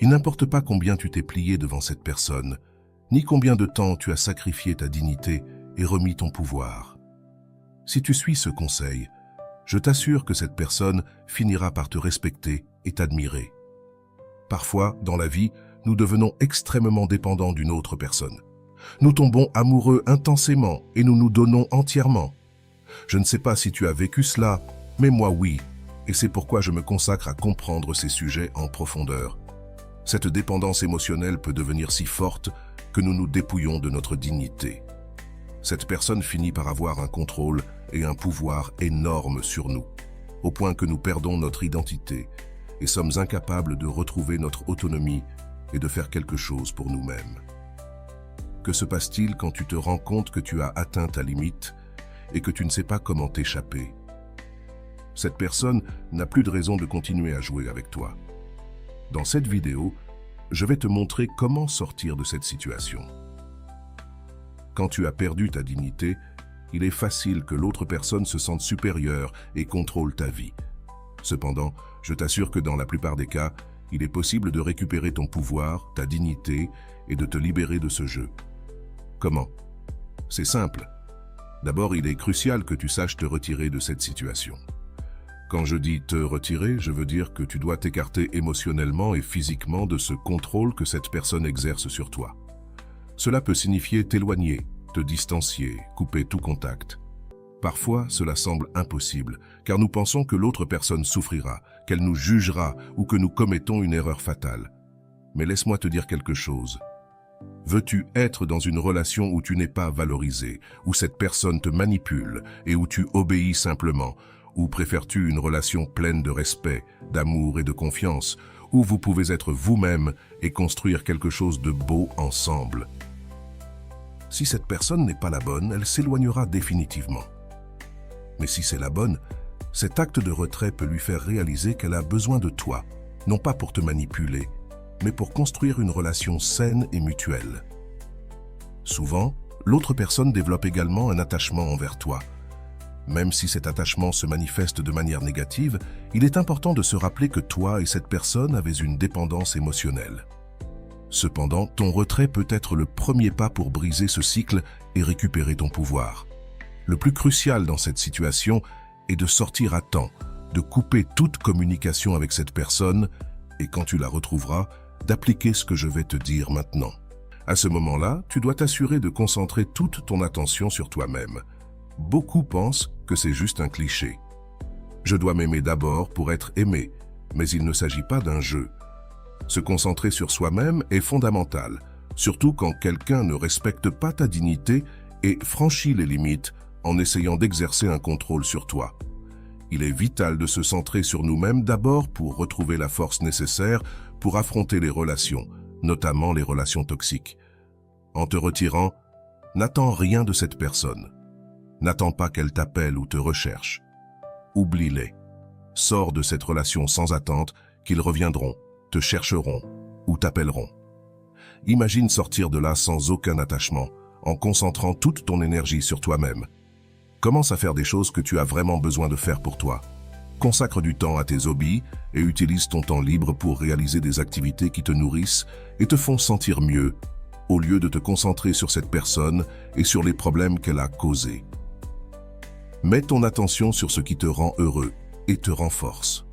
Il n'importe pas combien tu t'es plié devant cette personne, ni combien de temps tu as sacrifié ta dignité et remis ton pouvoir. Si tu suis ce conseil, je t'assure que cette personne finira par te respecter et t'admirer. Parfois, dans la vie, nous devenons extrêmement dépendants d'une autre personne. Nous tombons amoureux intensément et nous nous donnons entièrement. Je ne sais pas si tu as vécu cela, mais moi oui, et c'est pourquoi je me consacre à comprendre ces sujets en profondeur. Cette dépendance émotionnelle peut devenir si forte que nous nous dépouillons de notre dignité. Cette personne finit par avoir un contrôle et un pouvoir énorme sur nous, au point que nous perdons notre identité et sommes incapables de retrouver notre autonomie et de faire quelque chose pour nous-mêmes. Que se passe-t-il quand tu te rends compte que tu as atteint ta limite et que tu ne sais pas comment t'échapper? Cette personne n'a plus de raison de continuer à jouer avec toi. Dans cette vidéo, je vais te montrer comment sortir de cette situation. Quand tu as perdu ta dignité, il est facile que l'autre personne se sente supérieure et contrôle ta vie. Cependant, je t'assure que dans la plupart des cas, il est possible de récupérer ton pouvoir, ta dignité et de te libérer de ce jeu. Comment? C'est simple. D'abord, il est crucial que tu saches te retirer de cette situation. Quand je dis te retirer, je veux dire que tu dois t'écarter émotionnellement et physiquement de ce contrôle que cette personne exerce sur toi. Cela peut signifier t'éloigner, te distancier, couper tout contact. Parfois, cela semble impossible, car nous pensons que l'autre personne souffrira, qu'elle nous jugera ou que nous commettons une erreur fatale. Mais laisse-moi te dire quelque chose. Veux-tu être dans une relation où tu n'es pas valorisé, où cette personne te manipule et où tu obéis simplement? Ou préfères-tu une relation pleine de respect, d'amour et de confiance, où vous pouvez être vous-même et construire quelque chose de beau ensemble? Si cette personne n'est pas la bonne, elle s'éloignera définitivement. Mais si c'est la bonne, cet acte de retrait peut lui faire réaliser qu'elle a besoin de toi, non pas pour te manipuler, mais pour construire une relation saine et mutuelle. Souvent, l'autre personne développe également un attachement envers toi. Même si cet attachement se manifeste de manière négative, il est important de se rappeler que toi et cette personne avez une dépendance émotionnelle. Cependant, ton retrait peut être le premier pas pour briser ce cycle et récupérer ton pouvoir. Le plus crucial dans cette situation est de sortir à temps, de couper toute communication avec cette personne et quand tu la retrouveras, d'appliquer ce que je vais te dire maintenant. À ce moment-là, tu dois t'assurer de concentrer toute ton attention sur toi-même. Beaucoup pensent que c'est juste un cliché. Je dois m'aimer d'abord pour être aimé, mais il ne s'agit pas d'un jeu. Se concentrer sur soi-même est fondamental, surtout quand quelqu'un ne respecte pas ta dignité et franchit les limites en essayant d'exercer un contrôle sur toi. Il est vital de se centrer sur nous-mêmes d'abord pour retrouver la force nécessaire pour affronter les relations, notamment les relations toxiques. En te retirant, n'attends rien de cette personne. N'attends pas qu'elle t'appelle ou te recherche. Oublie-les. Sors de cette relation sans attente qu'ils reviendront, te chercheront ou t'appelleront. Imagine sortir de là sans aucun attachement, en concentrant toute ton énergie sur toi-même. Commence à faire des choses que tu as vraiment besoin de faire pour toi. Consacre du temps à tes hobbies et utilise ton temps libre pour réaliser des activités qui te nourrissent et te font sentir mieux, au lieu de te concentrer sur cette personne et sur les problèmes qu'elle a causés. Mets ton attention sur ce qui te rend heureux et te renforce.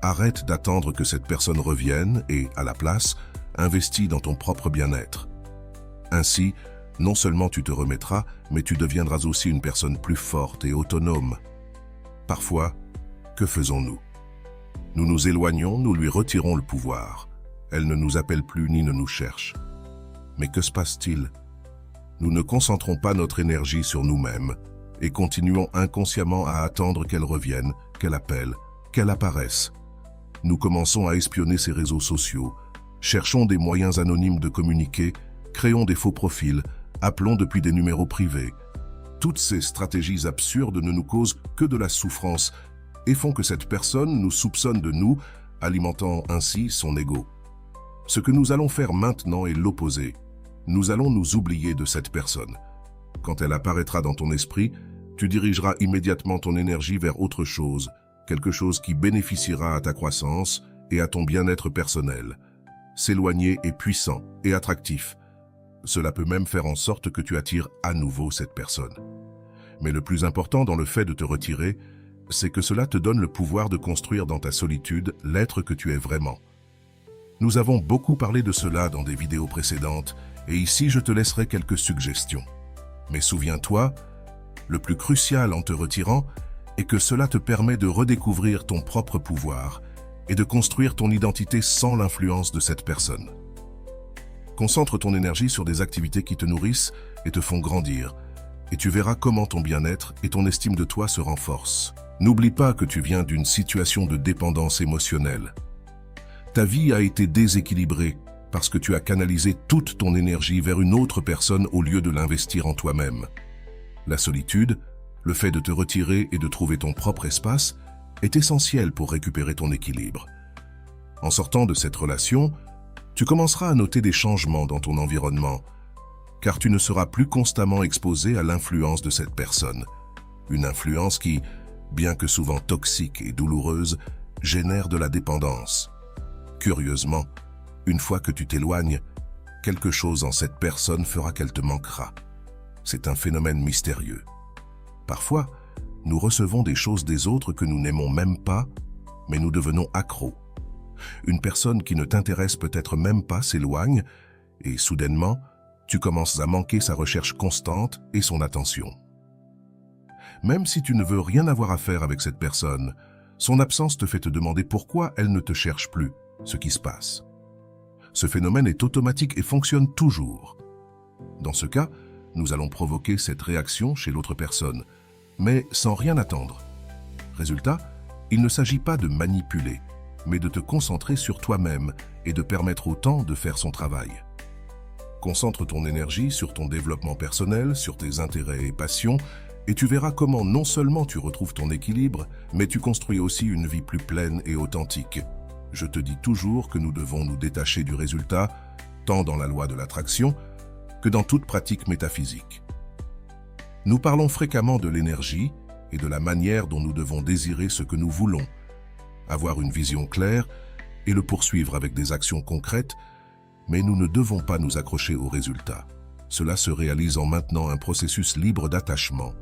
Arrête d'attendre que cette personne revienne et, à la place, investis dans ton propre bien-être. Ainsi, non seulement tu te remettras, mais tu deviendras aussi une personne plus forte et autonome. Parfois, que faisons-nous? Nous nous éloignons, nous lui retirons le pouvoir. Elle ne nous appelle plus ni ne nous cherche. Mais que se passe-t-il? Nous ne concentrons pas notre énergie sur nous-mêmes et continuons inconsciemment à attendre qu'elle revienne, qu'elle appelle, qu'elle apparaisse. Nous commençons à espionner ses réseaux sociaux, cherchons des moyens anonymes de communiquer, créons des faux profils, appelons depuis des numéros privés. Toutes ces stratégies absurdes ne nous causent que de la souffrance et font que cette personne nous soupçonne de nous, alimentant ainsi son ego. Ce que nous allons faire maintenant est l'opposé. Nous allons nous oublier de cette personne. Quand elle apparaîtra dans ton esprit, tu dirigeras immédiatement ton énergie vers autre chose, quelque chose qui bénéficiera à ta croissance et à ton bien-être personnel. S'éloigner est puissant et attractif. Cela peut même faire en sorte que tu attires à nouveau cette personne. Mais le plus important dans le fait de te retirer, c'est que cela te donne le pouvoir de construire dans ta solitude l'être que tu es vraiment. Nous avons beaucoup parlé de cela dans des vidéos précédentes, et ici je te laisserai quelques suggestions. Mais souviens-toi, le plus crucial en te retirant est que cela te permet de redécouvrir ton propre pouvoir et de construire ton identité sans l'influence de cette personne. Concentre ton énergie sur des activités qui te nourrissent et te font grandir, et tu verras comment ton bien-être et ton estime de toi se renforcent. N'oublie pas que tu viens d'une situation de dépendance émotionnelle. Ta vie a été déséquilibrée parce que tu as canalisé toute ton énergie vers une autre personne au lieu de l'investir en toi-même. La solitude, le fait de te retirer et de trouver ton propre espace, est essentiel pour récupérer ton équilibre. En sortant de cette relation, tu commenceras à noter des changements dans ton environnement, car tu ne seras plus constamment exposé à l'influence de cette personne. Une influence qui, bien que souvent toxique et douloureuse, génère de la dépendance. Curieusement, une fois que tu t'éloignes, quelque chose en cette personne fera qu'elle te manquera. C'est un phénomène mystérieux. Parfois, nous recevons des choses des autres que nous n'aimons même pas, mais nous devenons accros. Une personne qui ne t'intéresse peut-être même pas s'éloigne, et soudainement, tu commences à manquer sa recherche constante et son attention. Même si tu ne veux rien avoir à faire avec cette personne, son absence te fait te demander pourquoi elle ne te cherche plus, ce qui se passe. Ce phénomène est automatique et fonctionne toujours. Dans ce cas, nous allons provoquer cette réaction chez l'autre personne, mais sans rien attendre. Résultat, il ne s'agit pas de manipuler, mais de te concentrer sur toi-même et de permettre au temps de faire son travail. Concentre ton énergie sur ton développement personnel, sur tes intérêts et passions, et tu verras comment non seulement tu retrouves ton équilibre, mais tu construis aussi une vie plus pleine et authentique. Je te dis toujours que nous devons nous détacher du résultat, tant dans la loi de l'attraction que dans toute pratique métaphysique. Nous parlons fréquemment de l'énergie et de la manière dont nous devons désirer ce que nous voulons, avoir une vision claire et le poursuivre avec des actions concrètes, mais nous ne devons pas nous accrocher au résultat. Cela se réalise en maintenant un processus libre d'attachement,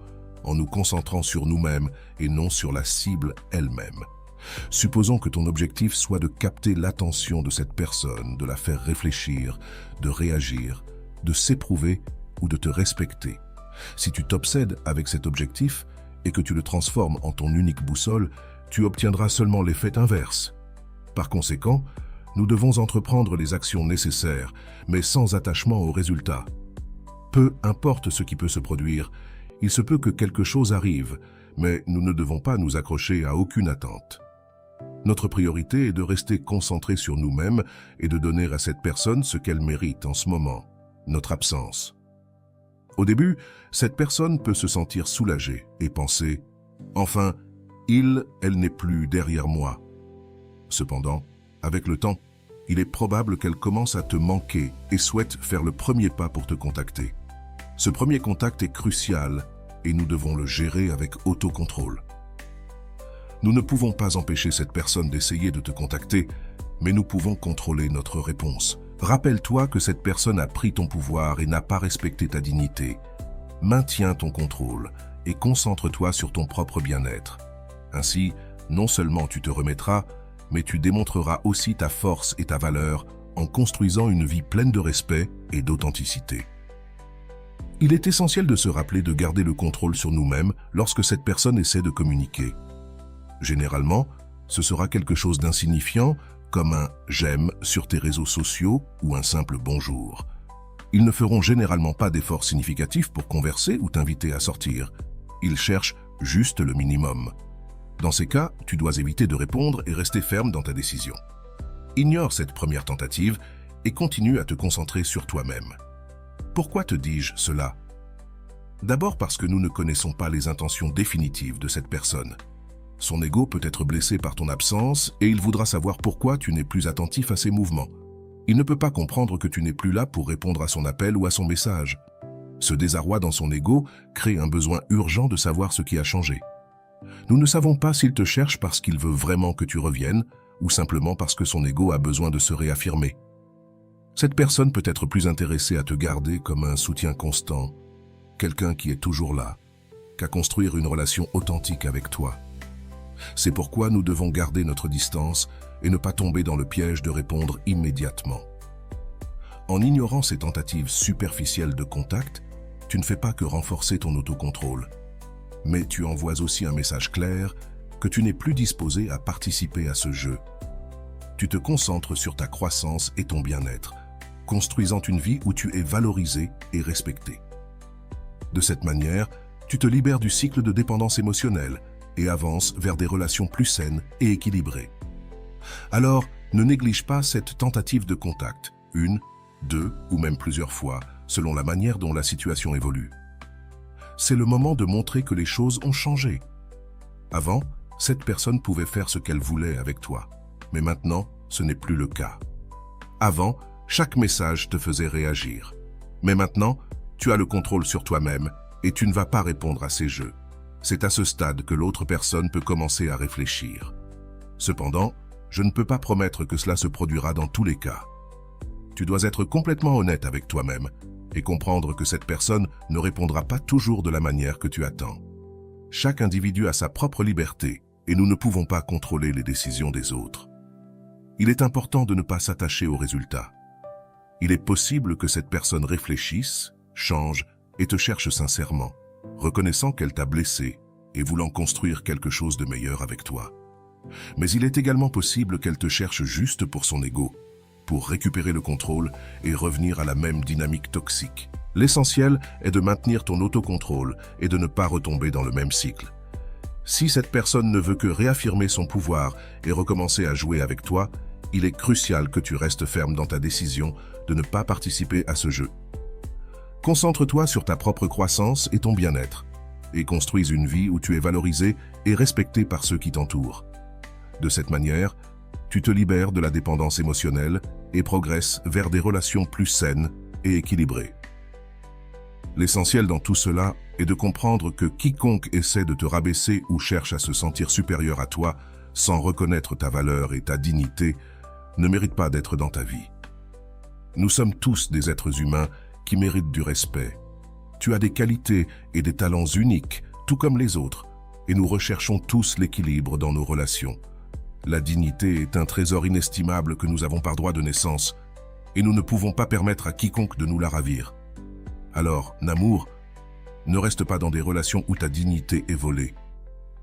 en nous concentrant sur nous-mêmes et non sur la cible elle-même. Supposons que ton objectif soit de capter l'attention de cette personne, de la faire réfléchir, de réagir, de s'éprouver ou de te respecter. Si tu t'obsèdes avec cet objectif et que tu le transformes en ton unique boussole, tu obtiendras seulement l'effet inverse. Par conséquent, nous devons entreprendre les actions nécessaires, mais sans attachement au résultat. Peu importe ce qui peut se produire, il se peut que quelque chose arrive, mais nous ne devons pas nous accrocher à aucune attente. Notre priorité est de rester concentré sur nous-mêmes et de donner à cette personne ce qu'elle mérite en ce moment, notre absence. Au début, cette personne peut se sentir soulagée et penser « Enfin, elle n'est plus derrière moi ». Cependant, avec le temps, il est probable qu'elle commence à te manquer et souhaite faire le premier pas pour te contacter. Ce premier contact est crucial et nous devons le gérer avec autocontrôle. Nous ne pouvons pas empêcher cette personne d'essayer de te contacter, mais nous pouvons contrôler notre réponse. Rappelle-toi que cette personne a pris ton pouvoir et n'a pas respecté ta dignité. Maintiens ton contrôle et concentre-toi sur ton propre bien-être. Ainsi, non seulement tu te remettras, mais tu démontreras aussi ta force et ta valeur en construisant une vie pleine de respect et d'authenticité. Il est essentiel de se rappeler de garder le contrôle sur nous-mêmes lorsque cette personne essaie de communiquer. Généralement, ce sera quelque chose d'insignifiant, comme un « j'aime » sur tes réseaux sociaux ou un simple « bonjour ». Ils ne feront généralement pas d'efforts significatifs pour converser ou t'inviter à sortir. Ils cherchent juste le minimum. Dans ces cas, tu dois éviter de répondre et rester ferme dans ta décision. Ignore cette première tentative et continue à te concentrer sur toi-même. Pourquoi te dis-je cela? D'abord parce que nous ne connaissons pas les intentions définitives de cette personne. Son ego peut être blessé par ton absence et il voudra savoir pourquoi tu n'es plus attentif à ses mouvements. Il ne peut pas comprendre que tu n'es plus là pour répondre à son appel ou à son message. Ce désarroi dans son ego crée un besoin urgent de savoir ce qui a changé. Nous ne savons pas s'il te cherche parce qu'il veut vraiment que tu reviennes ou simplement parce que son ego a besoin de se réaffirmer. Cette personne peut être plus intéressée à te garder comme un soutien constant, quelqu'un qui est toujours là, qu'à construire une relation authentique avec toi. C'est pourquoi nous devons garder notre distance et ne pas tomber dans le piège de répondre immédiatement. En ignorant ces tentatives superficielles de contact, tu ne fais pas que renforcer ton autocontrôle, mais tu envoies aussi un message clair que tu n'es plus disposé à participer à ce jeu. Tu te concentres sur ta croissance et ton bien-être, construisant une vie où tu es valorisé et respecté. De cette manière, tu te libères du cycle de dépendance émotionnelle et avances vers des relations plus saines et équilibrées. Alors, ne néglige pas cette tentative de contact, une, deux ou même plusieurs fois, selon la manière dont la situation évolue. C'est le moment de montrer que les choses ont changé. Avant, cette personne pouvait faire ce qu'elle voulait avec toi, mais maintenant, ce n'est plus le cas. Avant, chaque message te faisait réagir, mais maintenant, tu as le contrôle sur toi-même et tu ne vas pas répondre à ces jeux. C'est à ce stade que l'autre personne peut commencer à réfléchir. Cependant, je ne peux pas promettre que cela se produira dans tous les cas. Tu dois être complètement honnête avec toi-même et comprendre que cette personne ne répondra pas toujours de la manière que tu attends. Chaque individu a sa propre liberté et nous ne pouvons pas contrôler les décisions des autres. Il est important de ne pas s'attacher aux résultats. Il est possible que cette personne réfléchisse, change et te cherche sincèrement, reconnaissant qu'elle t'a blessé et voulant construire quelque chose de meilleur avec toi. Mais il est également possible qu'elle te cherche juste pour son ego, pour récupérer le contrôle et revenir à la même dynamique toxique. L'essentiel est de maintenir ton autocontrôle et de ne pas retomber dans le même cycle. Si cette personne ne veut que réaffirmer son pouvoir et recommencer à jouer avec toi, il est crucial que tu restes ferme dans ta décision de ne pas participer à ce jeu. Concentre-toi sur ta propre croissance et ton bien-être, et construise une vie où tu es valorisé et respecté par ceux qui t'entourent. De cette manière, tu te libères de la dépendance émotionnelle et progresses vers des relations plus saines et équilibrées. L'essentiel dans tout cela est de comprendre que quiconque essaie de te rabaisser ou cherche à se sentir supérieur à toi sans reconnaître ta valeur et ta dignité ne mérite pas d'être dans ta vie. Nous sommes tous des êtres humains qui méritent du respect. Tu as des qualités et des talents uniques, tout comme les autres, et nous recherchons tous l'équilibre dans nos relations. La dignité est un trésor inestimable que nous avons par droit de naissance, et nous ne pouvons pas permettre à quiconque de nous la ravir. Alors, Namour, ne reste pas dans des relations où ta dignité est volée.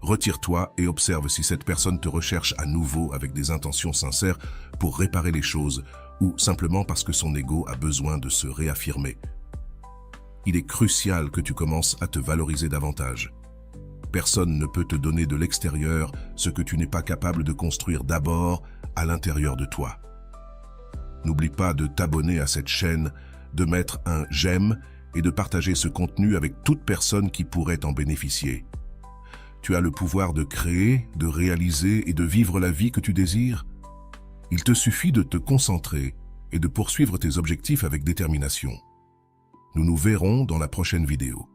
Retire-toi et observe si cette personne te recherche à nouveau avec des intentions sincères pour réparer les choses, ou simplement parce que son ego a besoin de se réaffirmer. Il est crucial que tu commences à te valoriser davantage. Personne ne peut te donner de l'extérieur ce que tu n'es pas capable de construire d'abord à l'intérieur de toi. N'oublie pas de t'abonner à cette chaîne, de mettre un « j'aime » et de partager ce contenu avec toute personne qui pourrait en bénéficier. Tu as le pouvoir de créer, de réaliser et de vivre la vie que tu désires. Il te suffit de te concentrer et de poursuivre tes objectifs avec détermination. Nous nous verrons dans la prochaine vidéo.